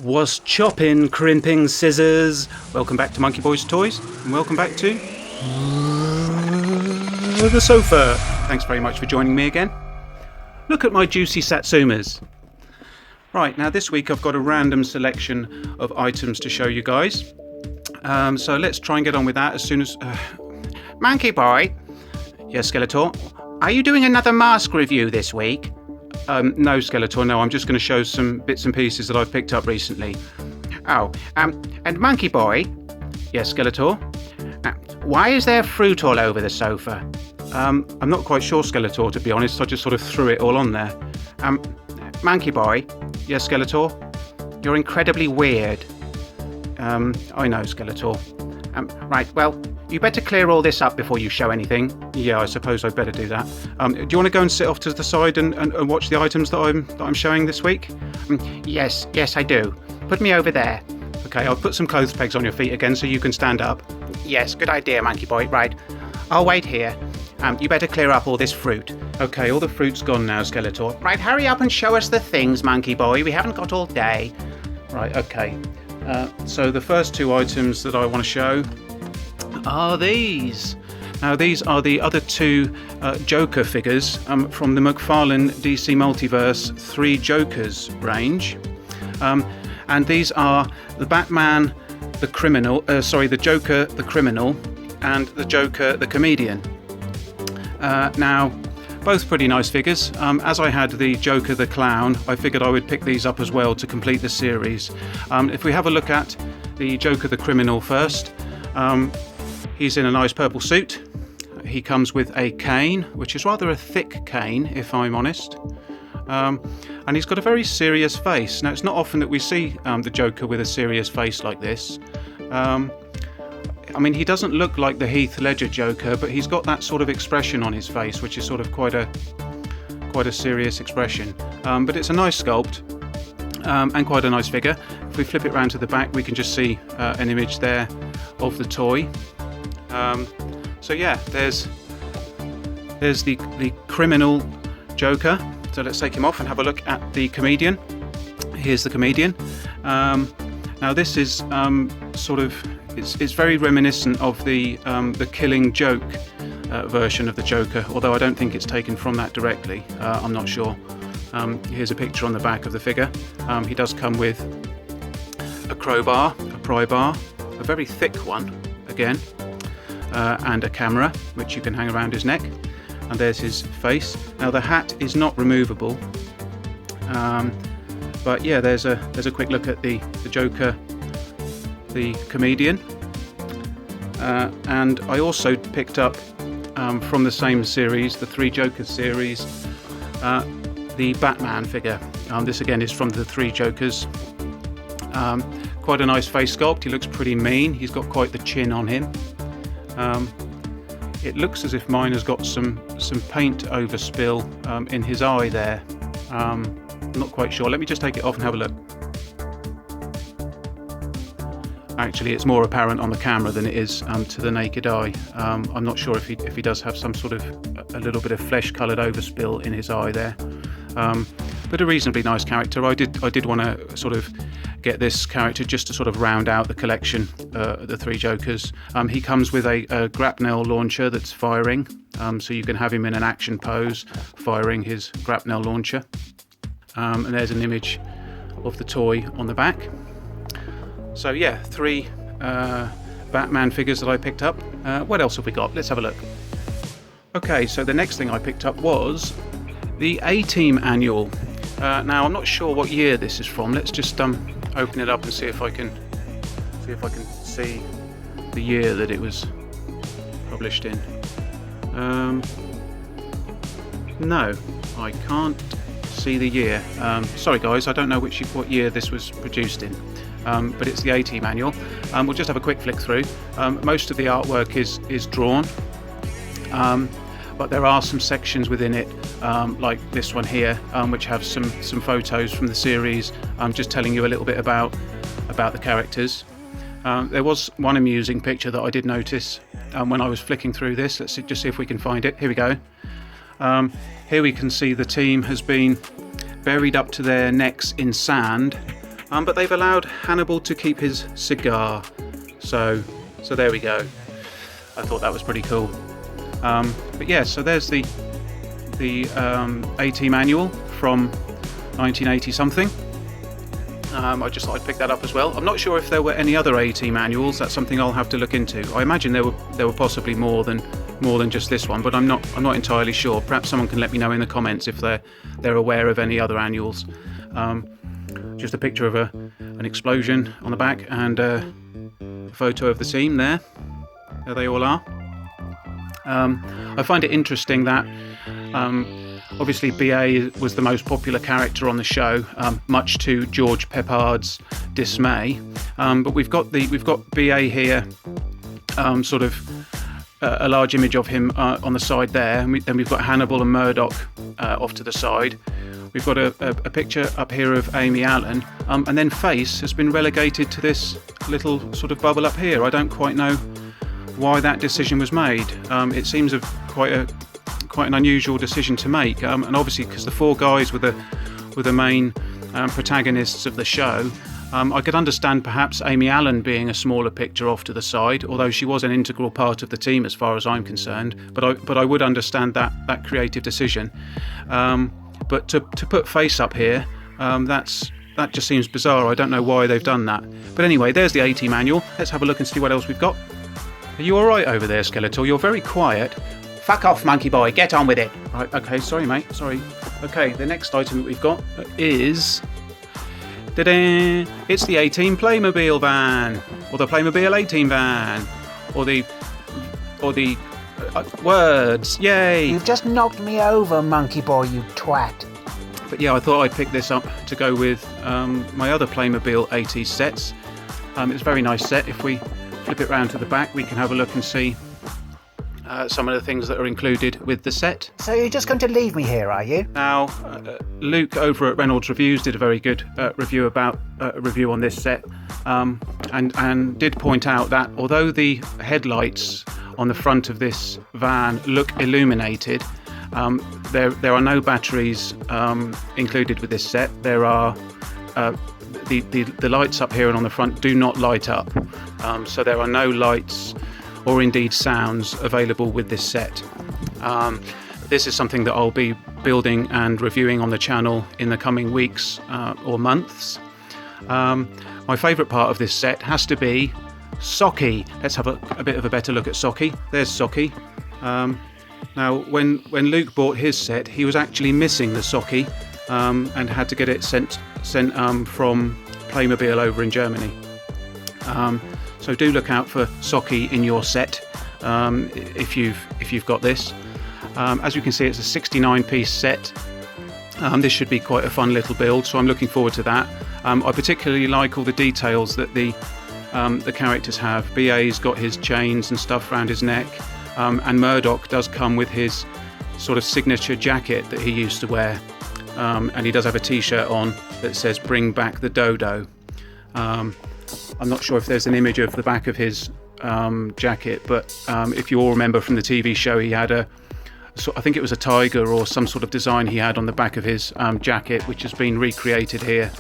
Was chopping, crimping, scissors. Welcome back to Monkey Boy's Toys, and welcome back to the sofa. Thanks very much for joining me again. Look at my juicy satsumas. Right, now this week I've got a random selection of items to show you guys. So let's try and get on with that as soon as... Monkey Boy? Yes, Skeletor? Are you doing another mask review this week? No, Skeletor, no, I'm just going to show some bits and pieces that I've picked up recently. Oh, and Monkey Boy? Yes, Skeletor? Why is there fruit all over the sofa? I'm not quite sure, Skeletor, to be honest. I just sort of threw it all on there. Monkey Boy? Yes, Skeletor? You're incredibly weird. I know, Skeletor. Right, well, you better clear all this up before you show anything. Yeah, I suppose I'd better do that. Do you want to go and sit off to the side and watch the items that I'm showing this week? Yes, I do. Put me over there. Okay, I'll put some clothes pegs on your feet again so you can stand up. Yes, good idea, Monkey Boy. Right, I'll wait here. You better clear up all this fruit. Okay, all the fruit's gone now, Skeletor. Right, hurry up and show us the things, Monkey Boy. We haven't got all day. Right, okay. So the first two items that I want to show are these. Now these are the other two Joker figures from the McFarlane DC Multiverse 3 Jokers range. And these are the Batman, the Joker, the criminal, and the Joker, the comedian. Now, both pretty nice figures. As I had the Joker the Clown, I figured I would pick these up as well to complete the series. If we have a look at the Joker the Criminal first, he's in a nice purple suit. He comes with a cane, which is rather a thick cane, if I'm honest. And he's got a very serious face. Now, it's not often that we see the Joker with a serious face like this. I mean, he doesn't look like the Heath Ledger Joker, but he's got that sort of expression on his face, which is sort of quite a serious expression. But it's a nice sculpt and quite a nice figure. If we flip it round to the back, we can just see an image there of the toy. So yeah, there's the criminal Joker. So let's take him off and have a look at the comedian. Here's the comedian. Now this is sort of... It's very reminiscent of the Killing Joke version of the Joker, although I don't think it's taken from that directly. I'm not sure. Here's a picture on the back of the figure. He does come with a crowbar, a pry bar, a very thick one again, and a camera which you can hang around his neck. And there's his face. Now the hat is not removable, but yeah, there's a quick look at the Joker, the comedian, and I also picked up from the same series, the 3 Jokers series, the Batman figure. This again is from the 3 Jokers. Quite a nice face sculpt. He looks pretty mean. He's got quite the chin on him. It looks as if mine has got some paint overspill in his eye there. I'm not quite sure. Let me just take it off and have a look. Actually, it's more apparent on the camera than it is to the naked eye. I'm not sure if he does have some sort of a little bit of flesh-coloured overspill in his eye there. But a reasonably nice character. I did want to sort of get this character just to sort of round out the collection, the 3 Jokers. He comes with a grapnel launcher that's firing, so you can have him in an action pose firing his grapnel launcher. And there's an image of the toy on the back. So yeah, 3 Batman figures that I picked up. What else have we got? Let's have a look. Okay, so the next thing I picked up was the A-Team annual. Now I'm not sure what year this is from. Let's just open it up and see if I can see the year that it was published in. No, I can't see the year. Sorry guys, I don't know what year this was produced in. But it's the A-Team annual. We'll just have a quick flick through. Most of the artwork is drawn, but there are some sections within it, like this one here, which have some photos from the series, just telling you a little bit about the characters. There was one amusing picture that I did notice when I was flicking through this. Let's just see if we can find it. Here we go. Here we can see the team has been buried up to their necks in sand But they've allowed Hannibal to keep his cigar. So there we go. I thought that was pretty cool. But yeah, so there's the AT manual from 1980 something. I just thought I'd pick that up as well. I'm not sure if there were any other AT manuals. That's something I'll have to look into. I imagine there were possibly more than just this one, but I'm not entirely sure. Perhaps someone can let me know in the comments if they're aware of any other annuals. Just a picture of an explosion on the back and a photo of the scene there. There they all are. I find it interesting that obviously BA was the most popular character on the show, much to George Peppard's dismay. But we've got BA here, sort of a large image of him on the side there, and then we've got Hannibal and Murdoch off to the side. We've got a picture up here of Amy Allen, and then Face has been relegated to this little sort of bubble up here. I don't quite know why that decision was made. It seems quite an unusual decision to make, and obviously because the four guys were the main protagonists of the show. I could understand perhaps Amy Allen being a smaller picture off to the side, although she was an integral part of the team as far as I'm concerned. But I would understand that creative decision. But to put Face up here, that just seems bizarre. I don't know why they've done that. But anyway, there's the AT manual. Let's have a look and see what else we've got. Are you all right over there, Skeletor? You're very quiet. Fuck off, Monkey Boy. Get on with it. Right, okay, sorry, mate. Sorry. Okay, the next item that we've got is... Ta-da! It's the 18 Playmobil van, or the Playmobil 18 van, or the words. Yay! You've just knocked me over, Monkey Boy, you twat. But yeah, I thought I'd pick this up to go with my other Playmobil 80s sets. It's a very nice set. If we flip it round to the back, we can have a look and see some of the things that are included with the set. So you're just going to leave me here, are you? Now, Luke over at Reynolds Reviews did a very good review on this set, and did point out that although the headlights on the front of this van look illuminated, there are no batteries included with this set. There are the lights up here and on the front do not light up, so there are no lights or indeed sounds available with this set. This is something that I'll be building and reviewing on the channel in the coming weeks or months. My favourite part of this set has to be Socky. Let's have a bit of a better look at Socky. There's Socky. Now, when Luke bought his set, he was actually missing the Socky and had to get it sent from Playmobil over in Germany. So do look out for Socky in your set if you've got this. As you can see, it's a 69-piece set. This should be quite a fun little build, so I'm looking forward to that. I particularly like all the details that the characters have. BA's got his chains and stuff around his neck, and Murdoch does come with his sort of signature jacket that he used to wear, and he does have a t-shirt on that says "Bring back the dodo." I'm not sure if there's an image of the back of his jacket, but if you all remember from the TV show, he had I think it was a tiger or some sort of design he had on the back of his jacket, which has been recreated here.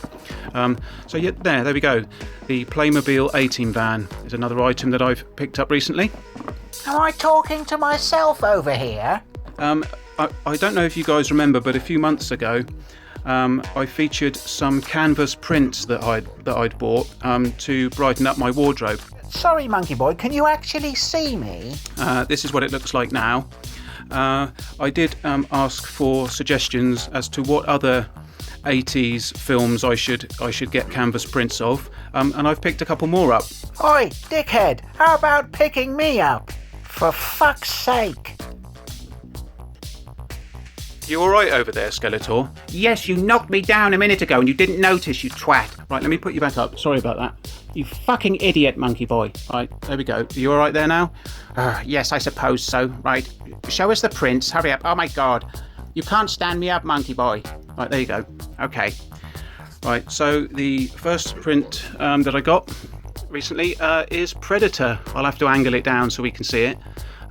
So yeah, there we go. The Playmobil 18 van is another item that I've picked up recently. Am I talking to myself over here? I don't know if you guys remember, but a few months ago, I featured some canvas prints that I'd bought to brighten up my wardrobe. Sorry, Monkey Boy, can you actually see me? This is what it looks like now. I did ask for suggestions as to what other 80s films I should get canvas prints of, and I've picked a couple more up. Oi, dickhead, how about picking me up? For fuck's sake. You alright over there, Skeletor? Yes, you knocked me down a minute ago and you didn't notice, you twat. Right, let me put you back up. Sorry about that. You fucking idiot, Monkey Boy. Right, there we go. Are you alright there now? Yes, I suppose so. Right, show us the prints. Hurry up. Oh my god. You can't stand me up, Monkey Boy. Right, there you go. Okay. Right, so the first print that I got recently is Predator. I'll have to angle it down so we can see it.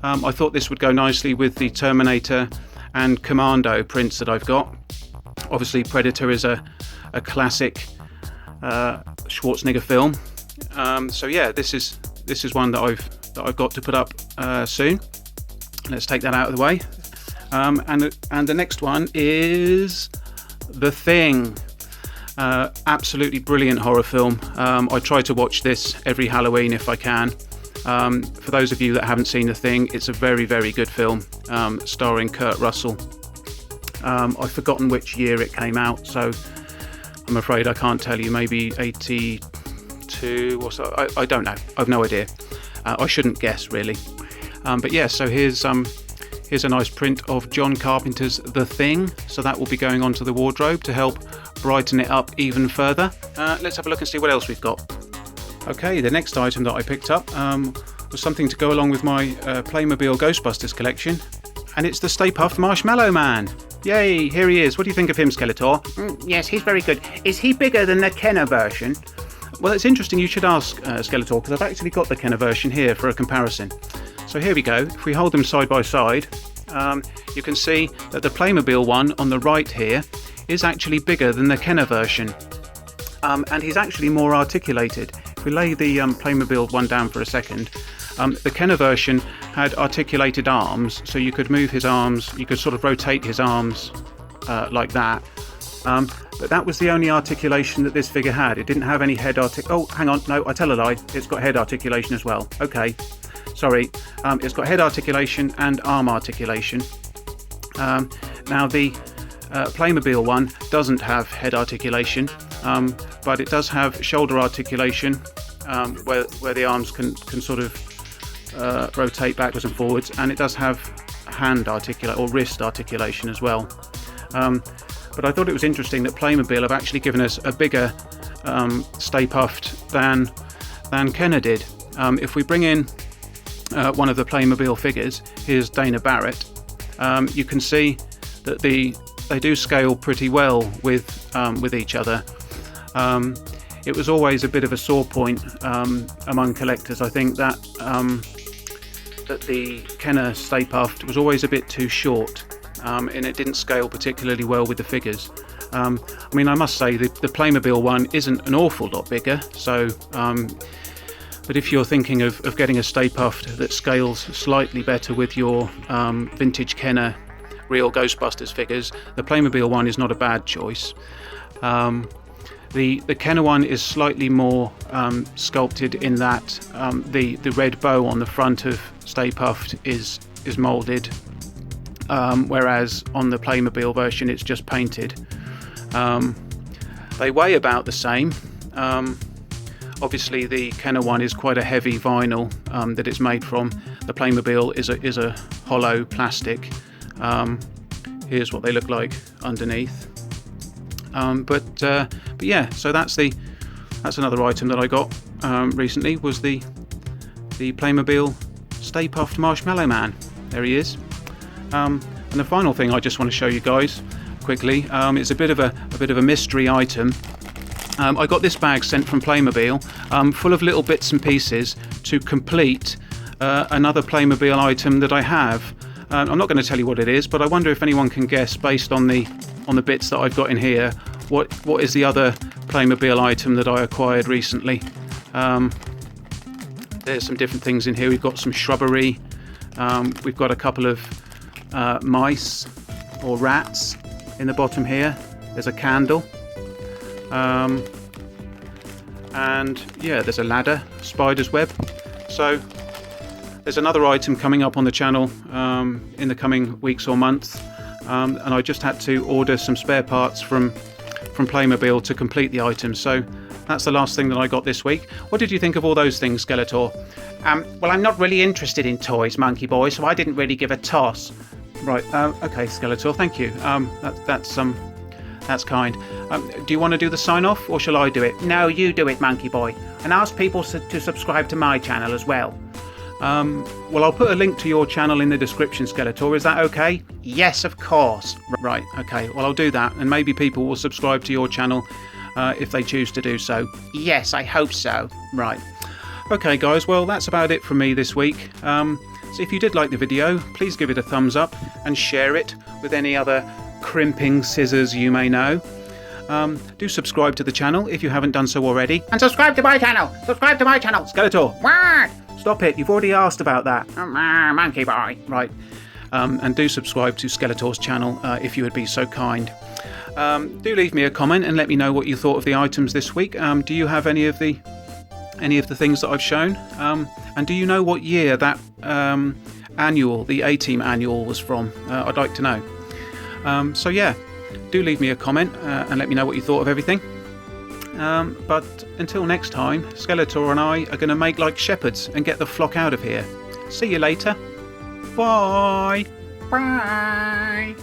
I thought this would go nicely with the Terminator and Commando prints that I've got. Obviously, Predator is a classic Schwarzenegger film. So yeah, this is one that I've got to put up soon. Let's take that out of the way. And the next one is The Thing. Absolutely brilliant horror film. I try to watch this every Halloween if I can. For those of you that haven't seen The Thing, it's a very, very good film, starring Kurt Russell. I've forgotten which year it came out, so I'm afraid I can't tell you. Maybe 82 or so. I don't know. I've no idea. I shouldn't guess, really. But yeah, so here's a nice print of John Carpenter's The Thing. So that will be going onto the wardrobe to help brighten it up even further. Let's have a look and see what else we've got. Okay, the next item that I picked up was something to go along with my Playmobil Ghostbusters collection, and it's the Stay Puft Marshmallow Man. Yay, here he is. What do you think of him, Skeletor? Yes, he's very good. Is he bigger than the Kenner version? Well, it's interesting you should ask, Skeletor, because I've actually got the Kenner version here for a comparison. So here we go. If we hold them side by side, you can see that the Playmobil one on the right here is actually bigger than the Kenner version. And he's actually more articulated. If we lay the Playmobil one down for a second, the Kenner version had articulated arms, so you could move his arms, you could sort of rotate his arms like that. But that was the only articulation that this figure had. It didn't have any head Oh, hang on, no, I tell a lie. It's got head articulation as well. Okay, sorry. It's got head articulation and arm articulation. Now the Playmobil one doesn't have head articulation, but it does have shoulder articulation, where the arms can sort of rotate backwards and forwards, and it does have hand articulation or wrist articulation as well. But I thought it was interesting that Playmobil have actually given us a bigger Stay Puft than Kenner did. If we bring in one of the Playmobil figures, here's Dana Barrett, you can see that they do scale pretty well with each other. It was always a bit of a sore point among collectors. I think that the Kenner Stay Puft was always a bit too short, and it didn't scale particularly well with the figures. I mean, I must say the Playmobil one isn't an awful lot bigger, so but if you're thinking of getting a Stay Puft that scales slightly better with your vintage Kenner real Ghostbusters figures, the Playmobil one is not a bad choice. The Kenner one is slightly more sculpted in that the red bow on the front of Stay Puft is moulded, whereas on the Playmobil version it's just painted. They weigh about the same. Obviously the Kenner one is quite a heavy vinyl that it's made from. The Playmobil is a hollow plastic. Here's what they look like underneath. But yeah, so that's another item that I got recently, was the Playmobil Stay Puft Marshmallow Man. There he is. And the final thing I just want to show you guys quickly, it's a bit of a mystery item. I got this bag sent from Playmobil, full of little bits and pieces to complete another Playmobil item that I have. I'm not going to tell you what it is, but I wonder if anyone can guess, based on the bits that I've got in here, what is the other Playmobil item that I acquired recently. There's some different things in here. We've got some shrubbery, we've got a couple of mice or rats in the bottom here. There's a candle, and yeah, there's a ladder, spider's web. So there's another item coming up on the channel in the coming weeks or months, and I just had to order some spare parts from Playmobil to complete the item. So that's the last thing that I got this week. What did you think of all those things, Skeletor? Well, I'm not really interested in toys, Monkey Boy, so I didn't really give a toss. Right. Okay, Skeletor. Thank you. That's kind. Do you want to do the sign off, or shall I do it? No, you do it, Monkey Boy, and ask people to subscribe to my channel as well. Well, I'll put a link to your channel in the description, Skeletor. Is that okay? Yes, of course. Right. Okay. Well, I'll do that, and maybe people will subscribe to your channel if they choose to do so. Yes, I hope so. Right. Okay, guys. Well, that's about it from me this week. So if you did like the video, please give it a thumbs up and share it with any other crimping scissors you may know. Do subscribe to the channel if you haven't done so already. And subscribe to my channel. Subscribe to my channel. Skeletor, What? stop it. You've already asked about that. Monkey boy. Right. And do subscribe to Skeletor's channel if you would be so kind. Do leave me a comment and let me know what you thought of the items this week. Do you have any of the things that I've shown? And do you know what year that annual, the A-Team annual, was from? I'd like to know. So yeah, do leave me a comment and let me know what you thought of everything. But until next time, Skeletor and I are going to make like shepherds and get the flock out of here. See you later. Bye. Bye.